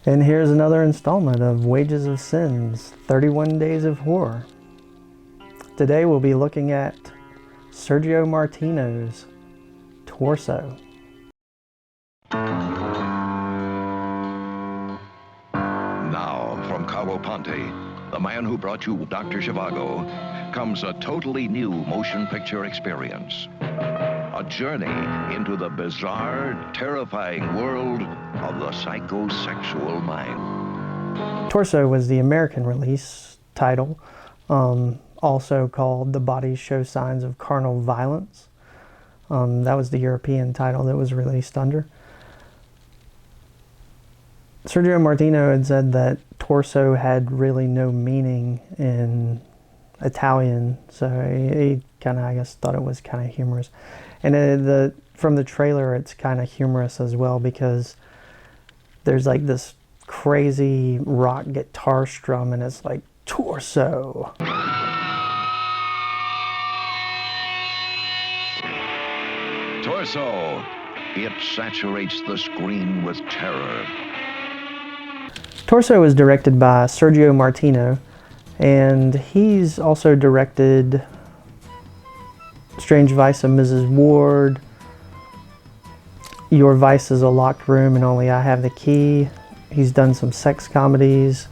And here's another installment of Wages of Cine's 31 Days of Horror. Today we'll be looking at Sergio Martino's Torso. Now, from Cabo Ponte, the man who brought you Dr. Zhivago, comes a totally new motion picture experience. A journey into the bizarre, terrifying world of the psychosexual mind. Torso was the American release title, also called The Bodies Show Signs of Carnal Violence. That was the European title that was released under. Sergio Martino had said that torso had really no meaning in Italian, so he kind of, I guess, thought it was kind of humorous. And from the trailer, it's kind of humorous as well, because there's like this crazy rock guitar strum, and it's like, torso. Torso. It saturates the screen with terror. Torso was directed by Sergio Martino, and he's also directed Strange Vice of Mrs. Ward, Your Vice is a Locked Room and Only I Have the Key. He's done some sex comedies,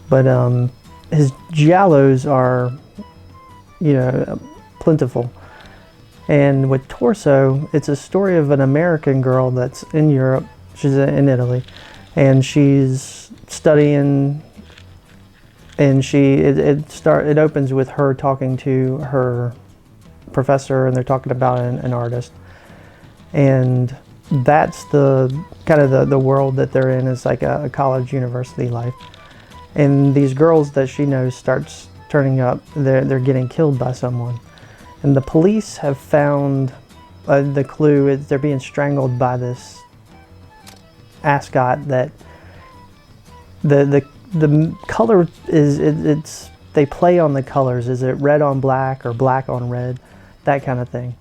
but his giallos are, plentiful. And with Torso, it's a story of an American girl that's in Europe. She's in Italy, and she's studying, and it opens with her talking to her professor, and they're talking about an artist, and that's the kind of the world that they're in, is like a college university life. And these girls that she knows starts turning up, they're getting killed by someone, and the police have found the clue. They're being strangled by this ascot that the color is they play on the colors. Is it red on black or black on red? That kind of thing.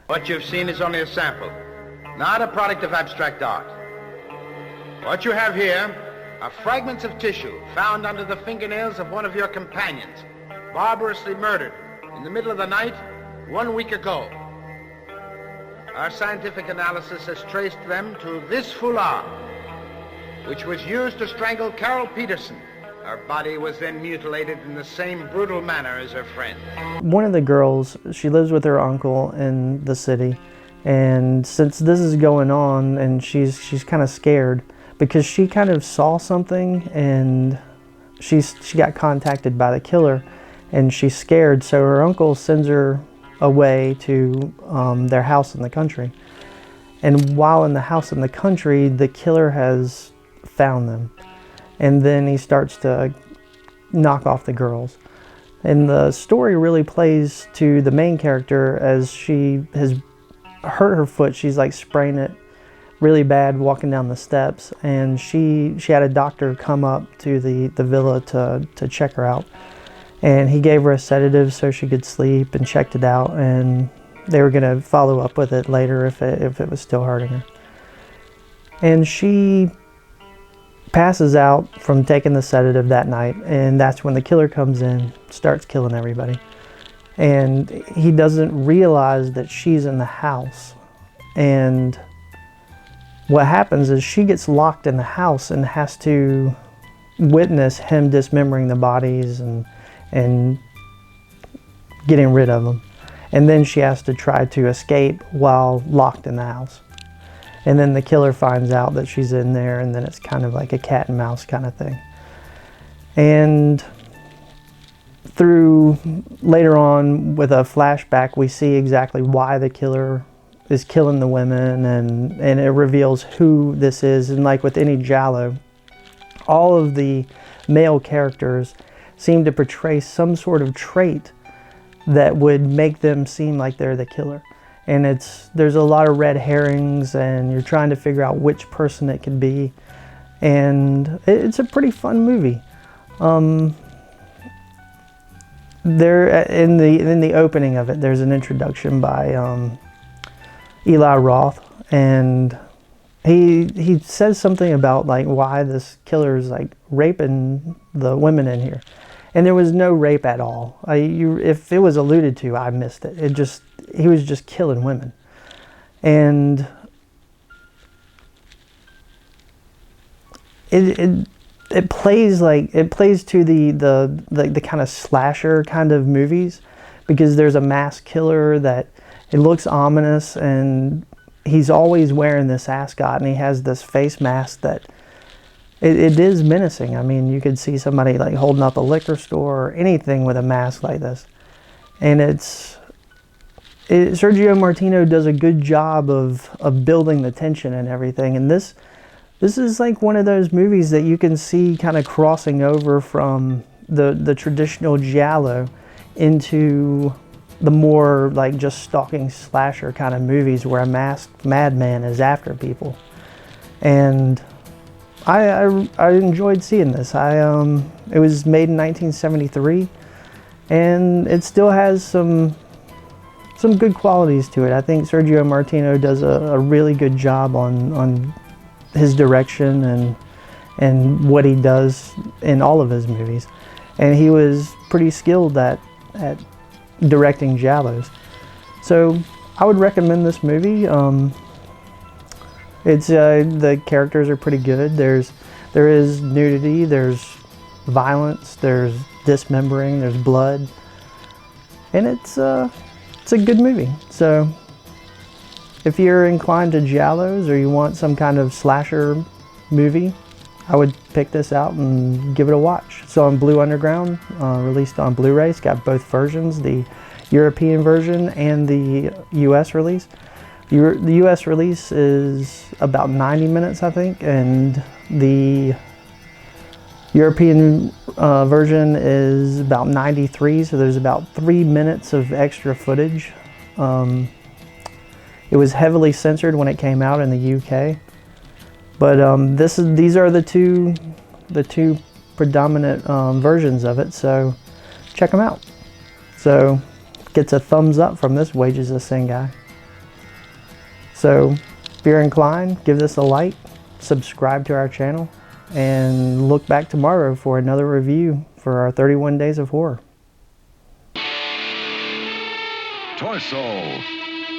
What you've seen is only a sample, not a product of abstract art. What you have here are fragments of tissue found under the fingernails of one of your companions, barbarously murdered in the middle of the night 1 week ago. Our scientific analysis has traced them to this foulard, which was used to strangle Carol Peterson. Her body was then mutilated in the same brutal manner as her friend. One of the girls, she lives with her uncle in the city, and since this is going on, and she's kind of scared because she kind of saw something, and she got contacted by the killer, and she's scared. So her uncle sends her away to their house in the country, and while in the house in the country, the killer has found them. And then he starts to knock off the girls. And the story really plays to the main character, as she has hurt her foot. She's like spraining it really bad walking down the steps. And she had a doctor come up to the villa to check her out. And he gave her a sedative so she could sleep, and checked it out. And they were gonna follow up with it later if it was still hurting her. And she passes out from taking the sedative that night, and that's when the killer comes in, starts killing everybody. And he doesn't realize that she's in the house. And what happens is she gets locked in the house and has to witness him dismembering the bodies and getting rid of them. And then she has to try to escape while locked in the house. And then the killer finds out that she's in there, and then it's kind of like a cat and mouse kind of thing. And through later on with a flashback, we see exactly why the killer is killing the women, and it reveals who this is. And like with any giallo, all of the male characters seem to portray some sort of trait that would make them seem like they're the killer. And there's a lot of red herrings, and you're trying to figure out which person it could be. And it's a pretty fun movie. There in the opening of it, there's an introduction by Eli Roth, and he says something about like why this killer is like raping the women in here, and there was no rape at all. If it was alluded to, I missed it. He was just killing women, and it plays to the kind of slasher kind of movies, because there's a mass killer that it looks ominous, and he's always wearing this ascot, and he has this face mask that it is menacing. I mean, you could see somebody like holding up a liquor store or anything with a mask like this, and Sergio Martino does a good job of building the tension and everything. And this is like one of those movies that you can see kind of crossing over from the traditional Giallo into the more like just stalking slasher kind of movies where a masked madman is after people. And I enjoyed seeing this. It was made in 1973, and it still has some good qualities to it. I think Sergio Martino does a really good job on his direction and what he does in all of his movies. And he was pretty skilled at directing giallos. So I would recommend this movie. The characters are pretty good. There is nudity, there's violence, there's dismembering, there's blood, and it's a good movie. So if you're inclined to giallos or you want some kind of slasher movie, I would pick this out and give it a watch. So on Blue Underground, released on Blu-ray. It's got both versions, the European version and the US release. The US release is about 90 minutes, I think, and the European version is about 93, so there's about 3 minutes of extra footage. It was heavily censored when it came out in the UK, but these are the two predominant versions of it, so check them out. So gets a thumbs up from this Wages of Cine guy. So if you're inclined, give this a like, subscribe to our channel, and look back tomorrow for another review for our 31 Days of Horror. Torso.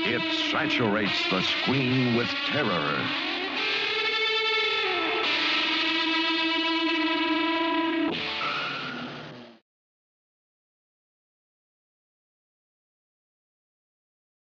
It saturates the screen with terror.